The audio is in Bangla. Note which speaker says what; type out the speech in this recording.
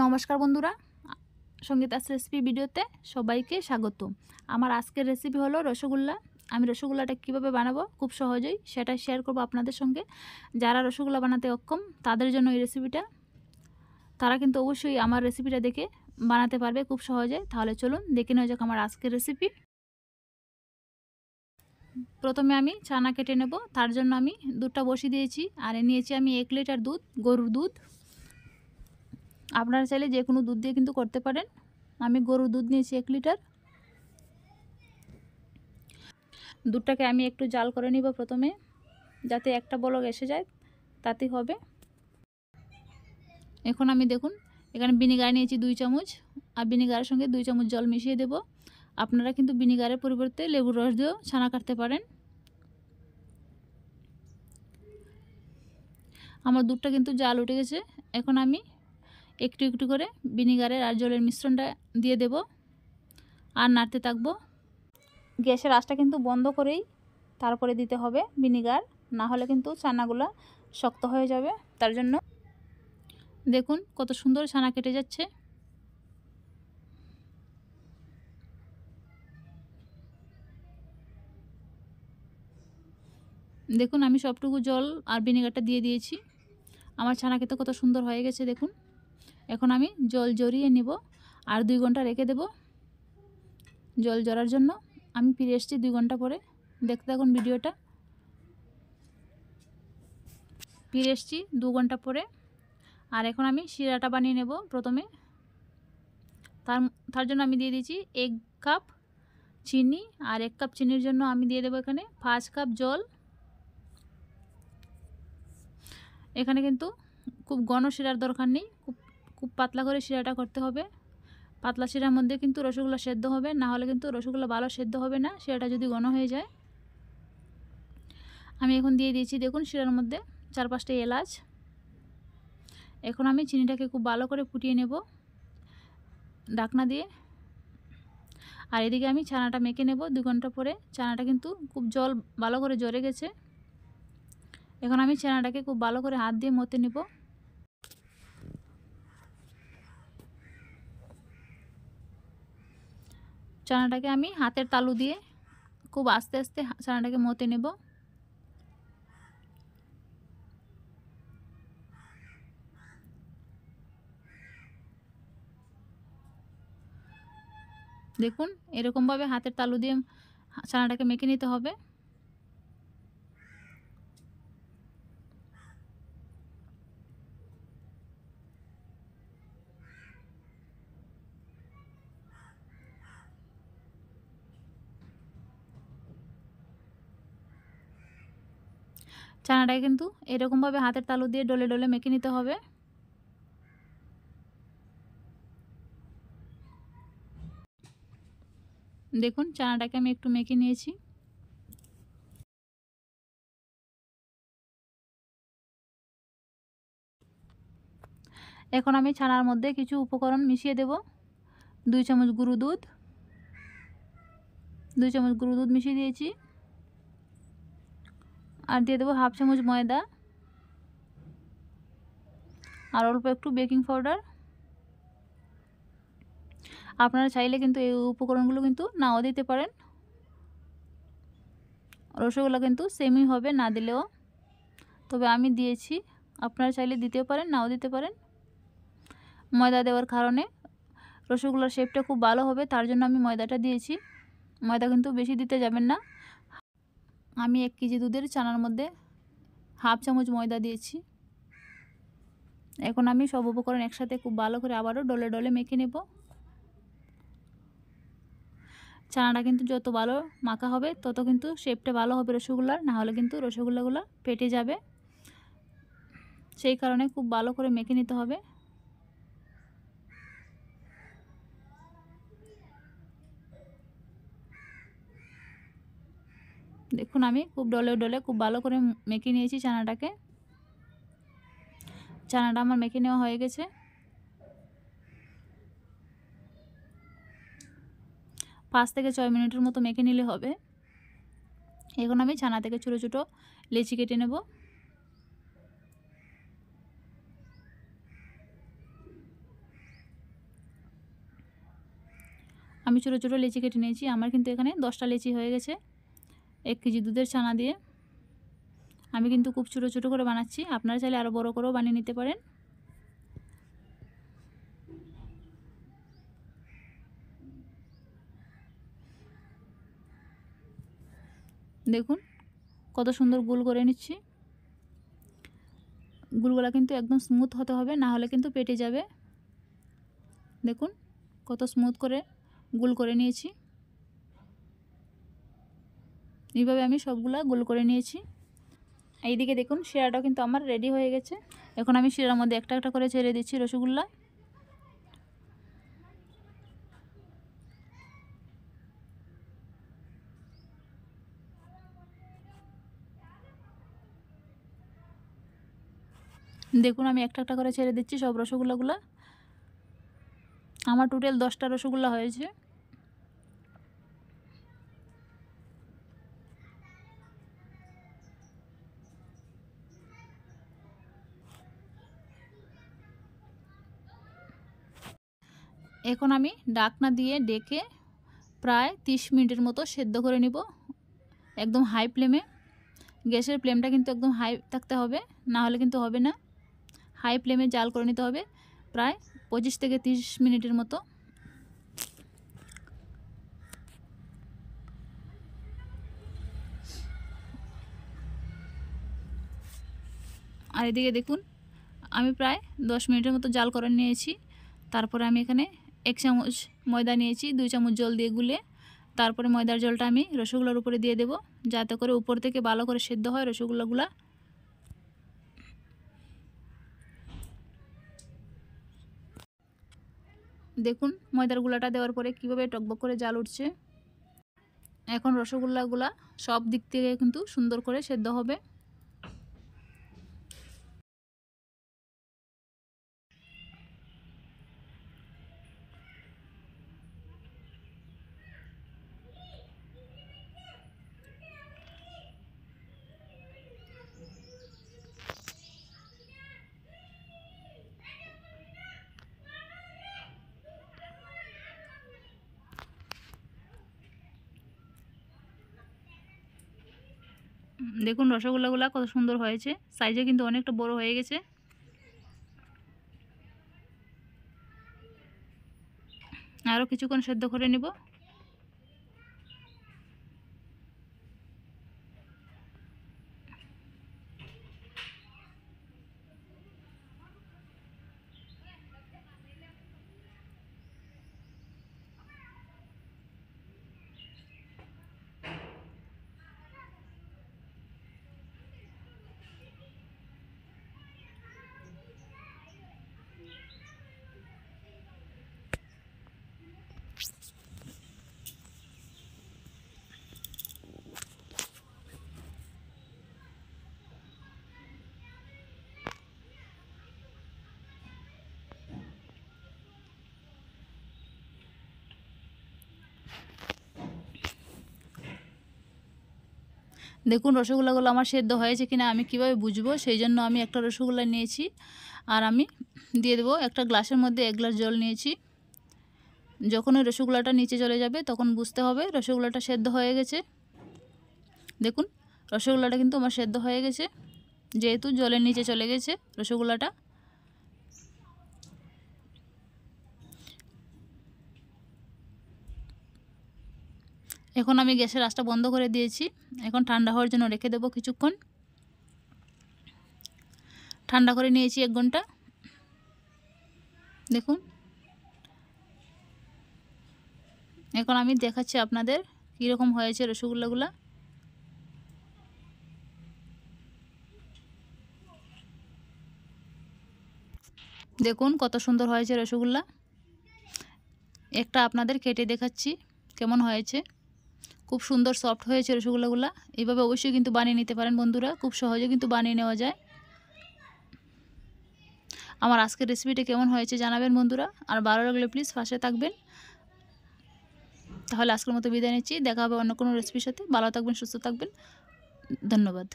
Speaker 1: নমস্কার বন্ধুরা, সঙ্গীতাস রেসিপি ভিডিওতে সবাইকে স্বাগত। আমার আজকের রেসিপি হলো রসগোল্লা। আমি রসগোল্লাটা কীভাবে বানাবো খুব সহজেই সেটা শেয়ার করব আপনাদের সঙ্গে। যারা রসগোল্লা বানাতে অক্ষম তাদের জন্য এই রেসিপিটা, তারা কিন্তু অবশ্যই আমার রেসিপিটা দেখে বানাতে পারবে খুব সহজে। তাহলে চলুন দেখে নেওয়া যাক আমার আজকের রেসিপি। প্রথমে আমি ছানা কেটে নেব, তার জন্য আমি দুধটা বসিয়ে দিয়েছি। আর নিয়েছি আমি 1 লিটার দুধ, গরুর দুধ। আপনারা চাইলে যে কোনো দুধ দিয়ে কিন্তু করতে পারেন। আমি গরুর দুধ নিয়েছি 1 লিটার। দুধটাকে আমি একটু জাল করে নিব প্রথমে, যাতে একটা বলক এসে যায়, তাতে হবে। এখন আমি দেখুন এখানে ভিনেগার নিয়েছি 2 চামচ, আর ভিনেগারের সঙ্গে 2 চামচ জল মিশিয়ে দেব। আপনারা কিন্তু ভিনেগারের পরিবর্তে লেবুর রস দিয়েও ছানা কাটতে পারেন। আমার দুধটা কিন্তু জাল উঠে গেছে। এখন আমি একটু একটু করে ভিনেগারের আর জলের মিশ্রণটা দিয়ে দেব আর নাড়তে থাকবো। গ্যাসের আঁচটা কিন্তু বন্ধ করেই তারপরে দিতে হবে ভিনেগার, না হলে কিন্তু ছানাগুলো শক্ত হয়ে যাবে। তার জন্য দেখুন কত সুন্দর ছানা কেটে যাচ্ছে। দেখুন আমি সবটুকু জল আর ভিনেগারটা দিয়ে দিয়েছি। আমার ছানা খেতে কত সুন্দর হয়ে গেছে দেখুন। এখন আমি জল ঝরিয়ে নেব আর 2 ঘন্টা রেখে দেব জল ঝরার জন্য। আমি ফিরে এসেছি 2 ঘন্টা পরে, দেখতে থাকুন ভিডিওটা। ফিরে এসেছি 2 ঘন্টা পরে। আর এখন আমি শিরাটা বানিয়ে নেব প্রথমে। তার জন্য আমি দিয়ে দিয়েছি 1 কাপ চিনি, আর 1 কাপ চিনির জন্য আমি দিয়ে দেবো এখানে 5 কাপ জল। এখানে কিন্তু খুব ঘন শিরার দরকার নেই, খুব পাতলা করে শিরাটা করতে হবে। পাতলা শিরার মধ্যে কিন্তু রসগোল্লা সেদ্ধ হবে, না হলে কিন্তু রসগোল্লা ভালো সেদ্ধ হবে না, শিরাটা যদি ঘন হয়ে যায়। আমি এখন দিয়ে দিয়েছি দেখুন শিরার মধ্যে 4-5টা এলাচ। এখন আমি চিনিটাকে খুব ভালো করে ফুটিয়ে নেব ঢাকনা দিয়ে। আর এদিকে আমি ছানাটা মেখে নেব 2 ঘন্টা পরে। ছানাটা কিন্তু খুব জল ভালো করে ঝরে গেছে। এখন আমি ছানাটাকে খুব ভালো করে হাত দিয়ে মথে নেব। ছানাটাকে আমি হাতের তালু দিয়ে খুব আস্তে আস্তে ছানাটাকে মথে নেব। দেখুন এরকমভাবে হাতের তালু দিয়ে ছানাটাকে মেখে নিতে হবে। ছানাটাকে কিন্তু এরকমভাবে হাতের তালু দিয়ে ডলে ডলে মেখে নিতে হবে। দেখুন ছানাটাকে আমি একটু মেখে নিয়েছি। এখন আমি ছানার মধ্যে কিছু উপকরণ মিশিয়ে দেব। 2 চামচ গুঁড়ো দুধ, 2 চামচ গুঁড়ো দুধ মিশিয়ে দিয়েছি। আর দিয়ে দেবো 1/2 চামচ ময়দা, আর অল্প একটু বেকিং পাউডার। আপনারা চাইলে কিন্তু এই উপকরণগুলো কিন্তু নাও দিতে পারেন। রসগোল্লা কিন্তু সেমই হবে না দিলেও, তবে আমি দিয়েছি। আপনারা চাইলে দিতেও পারেন, নাও দিতে পারেন। ময়দা দেওয়ার কারণে রসগোল্লার শেপটা খুব ভালো হবে, তার জন্য আমি ময়দাটা দিয়েছি। ময়দা কিন্তু বেশি দিতে যাবেন না। আমি 1 কেজি দুধের ছানার মধ্যে 1/2 চামচ ময়দা দিয়েছি। এখন আমি সব উপকরণ একসাথে খুব ভালো করে আবারও ডলে ডলে মেখে নেব। ছানাটা কিন্তু যত ভালো মাখা হবে তত কিন্তু শেপটা ভালো হবে রসগোল্লার, না হলে কিন্তু রসগোল্লাগুলো ফেটে যাবে। সেই কারণে খুব ভালো করে মেখে নিতে হবে। দেখুন আমি খুব ডলে ডলে খুব ভালো করে মেখে নিয়েছি ছানাটাকে। ছানাটা আমার মেখে নেওয়া হয়ে গেছে। 5 থেকে 6 মিনিটের মতো মেখে নিলে হবে। এখন আমি ছানা থেকে ছোটো ছোটো লেচি কেটে নেব। আমি ছোটো ছোটো লেচি কেটে নিয়েছি। আমার কিন্তু এখানে 10টা লেচি হয়ে গেছে 1 কেজি দুধের ছানা দিয়ে। আমি কিন্তু খুব ছোটো ছোটো করে বানাচ্ছি, আপনারা চাইলে আরও বড় করেও বানিয়ে নিতে পারেন। দেখুন কত সুন্দর গোল করে নিচ্ছি। গোলগুলা কিন্তু একদম স্মুথ হতে হবে, না হলে কিন্তু পেটে যাবে। দেখুন কত স্মুথ করে গোল করে নিয়েছি। এইভাবে আমি সবগুলা গোল করে নিয়েছি। এইদিকে দেখুন শিরাটাও কিন্তু আমার রেডি হয়ে গেছে। এখন আমি শিরার মধ্যে একটা একটা করে ছেড়ে দিচ্ছি রসগোল্লা। দেখুন আমি একটা একটা করে ছেড়ে দিচ্ছি সব রসগোল্লাগুলো। আমার টোটাল 10টা রসগোল্লা হয়েছে। এখন আমি ঢাকনা দিয়ে ডেকে প্রায় 30 মিনিটের মতো সেদ্ধ করে নিব, একদম হাই ফ্লেমে। গ্যাসের ফ্লেমটা কিন্তু একদম হাই থাকতে হবে, না হলে কিন্তু হবে না। হাই ফ্লেমে জাল করে নিতে হবে প্রায় 25 থেকে 30 মিনিটের মতো। আর এদিকে দেখুন আমি প্রায় 10 মিনিটের মতো জাল করে নিয়েছি। তারপরে আমি এখানে 1 চামচ ময়দা নিয়েছি, 2 চামচ জল দিয়ে গুলে তারপরে ময়দার জলটা আমি রসগোল্লার উপরে দিয়ে দেব, যাতে করে উপর থেকে ভালো করে সেদ্ধ হয় রসগোল্লাগুলা। দেখুন ময়দার গুলাটা দেওয়ার পরে কীভাবে টকবক করে জাল উঠছে। এখন রসগোল্লাগুলা সব দিক থেকে কিন্তু সুন্দর করে সেদ্ধ হবে। দেখুন রসগোল্লাগুলা কত সুন্দর হয়েছে, সাইজে কিন্তু অনেকটা বড় হয়ে গেছে। আরও কিছুক্ষণ সেদ্ধ করে নিব। দেখুন রসগোল্লাগুলো আমার সেদ্ধ হয়েছে কিনা আমি কিভাবে বুঝবো, সেই জন্য আমি একটা রসগোল্লা নিয়েছি আর আমি দিয়ে দেবো একটা গ্লাসের মধ্যে 1 গ্লাস জল নিয়েছি। যখন ওই রসগোল্লাটা নিচে চলে যাবে তখন বুঝতে হবে রসগোল্লাটা সেদ্ধ হয়ে গেছে। দেখুন রসগোল্লাটা কিন্তু আমার সেদ্ধ হয়ে গেছে, যেহেতু জলের নিচে চলে গেছে রসগোল্লাটা। এখন আমি গ্যাসের আঁচটা বন্ধ করে দিয়েছি। এখন ঠান্ডা হওয়ার জন্য রেখে দেবো কিছুক্ষণ। ঠান্ডা করে নিয়েছি 1 ঘন্টা। দেখুন এখন আমি দেখাচ্ছি আপনাদের কীরকম হয়েছে রসগোল্লাগুলা। দেখুন কত সুন্দর হয়েছে রসগোল্লা। একটা আপনাদের কেটে দেখাচ্ছি কেমন হয়েছে। খুব সুন্দর সফট হয়েছে রসগোল্লাগুলা। এইভাবে অবশ্যই কিন্তু বানিয়ে নিতে পারেন বন্ধুরা, খুব সহজে কিন্তু বানিয়ে নেওয়া যায়। আমার আজকের রেসিপিটা কেমন হয়েছে জানাবেন বন্ধুরা, আর ভালো লাগলে প্লিজ পাশে থাকবেন। তাহলে আজকের মতো বিদায় নিচ্ছি, দেখা হবে অন্য কোনো রেসিপির সাথে। ভালো থাকবেন, সুস্থ থাকবেন, ধন্যবাদ।